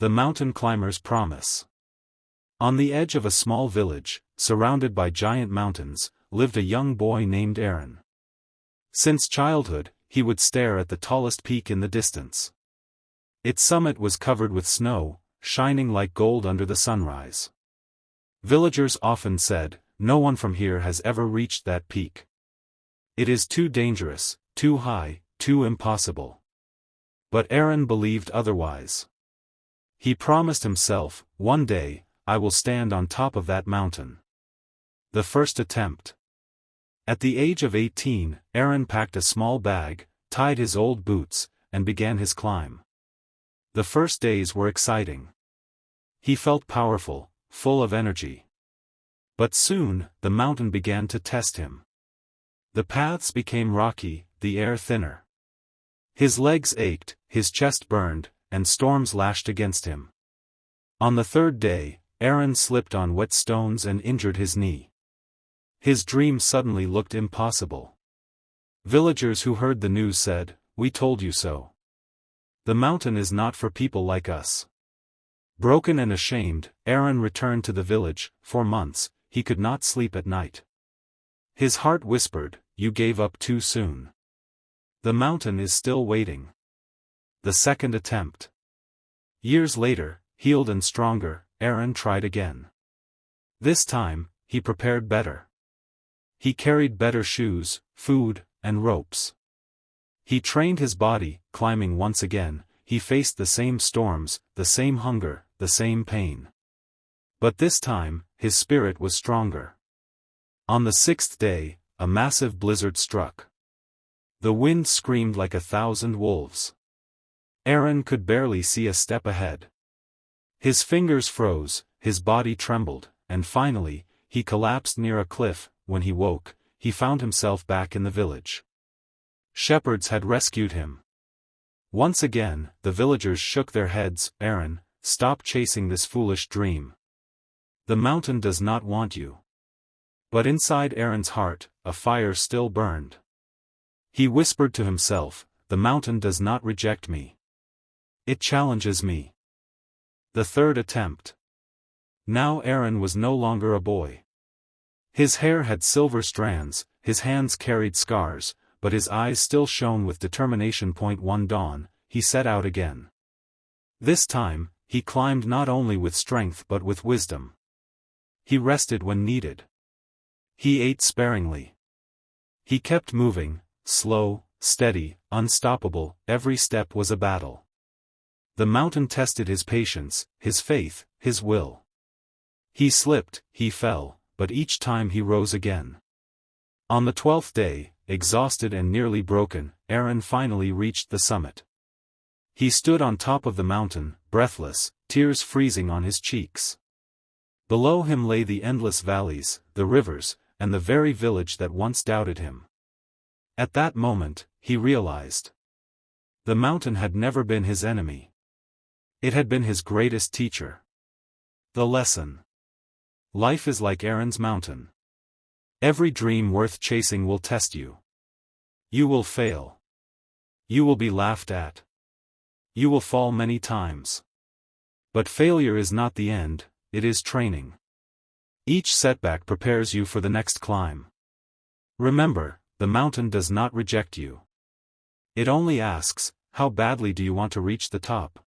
The Mountain Climber's Promise. On the edge of a small village, surrounded by giant mountains, lived a young boy named Aaron. Since childhood, he would stare at the tallest peak in the distance. Its summit was covered with snow, shining like gold under the sunrise. Villagers often said, "No one from here has ever reached that peak. It is too dangerous, too high, too impossible." But Aaron believed otherwise. He promised himself, "One day, I will stand on top of that mountain." The first attempt. At the age of 18, Aaron packed a small bag, tied his old boots, and began his climb. The first days were exciting. He felt powerful, full of energy. But soon, the mountain began to test him. The paths became rocky, the air thinner. His legs ached, his chest burned, and storms lashed against him. On the third day, Aaron slipped on wet stones and injured his knee. His dream suddenly looked impossible. Villagers who heard the news said, "We told you so. The mountain is not for people like us." Broken and ashamed, Aaron returned to the village. For months, he could not sleep at night. His heart whispered, "You gave up too soon. The mountain is still waiting." The second attempt. Years later, healed and stronger, Aaron tried again. This time, he prepared better. He carried better shoes, food, and ropes. He trained his body. Climbing once again, he faced the same storms, the same hunger, the same pain. But this time, his spirit was stronger. On the sixth day, a massive blizzard struck. The wind screamed like 1,000 wolves. Aaron could barely see a step ahead. His fingers froze, his body trembled, and finally, he collapsed near a cliff. When he woke, he found himself back in the village. Shepherds had rescued him. Once again, the villagers shook their heads. "Aaron, stop chasing this foolish dream. The mountain does not want you." But inside Aaron's heart, a fire still burned. He whispered to himself, "The mountain does not reject me. It challenges me." The third attempt. Now Aaron was no longer a boy. His hair had silver strands, his hands carried scars, but his eyes still shone with determination. One dawn, he set out again. This time, he climbed not only with strength but with wisdom. He rested when needed. He ate sparingly. He kept moving, slow, steady, unstoppable. Every step was a battle. The mountain tested his patience, his faith, his will. He slipped, he fell, but each time he rose again. On the 12th day, exhausted and nearly broken, Aaron finally reached the summit. He stood on top of the mountain, breathless, tears freezing on his cheeks. Below him lay the endless valleys, the rivers, and the very village that once doubted him. At that moment, he realized. The mountain had never been his enemy. It had been his greatest teacher. The lesson. Life is like Aaron's mountain. Every dream worth chasing will test you. You will fail. You will be laughed at. You will fall many times. But failure is not the end, it is training. Each setback prepares you for the next climb. Remember, the mountain does not reject you. It only asks, how badly do you want to reach the top?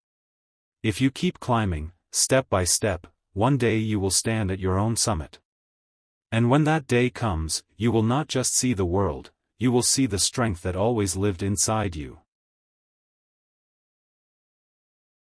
If you keep climbing, step by step, one day you will stand at your own summit. And when that day comes, you will not just see the world, you will see the strength that always lived inside you.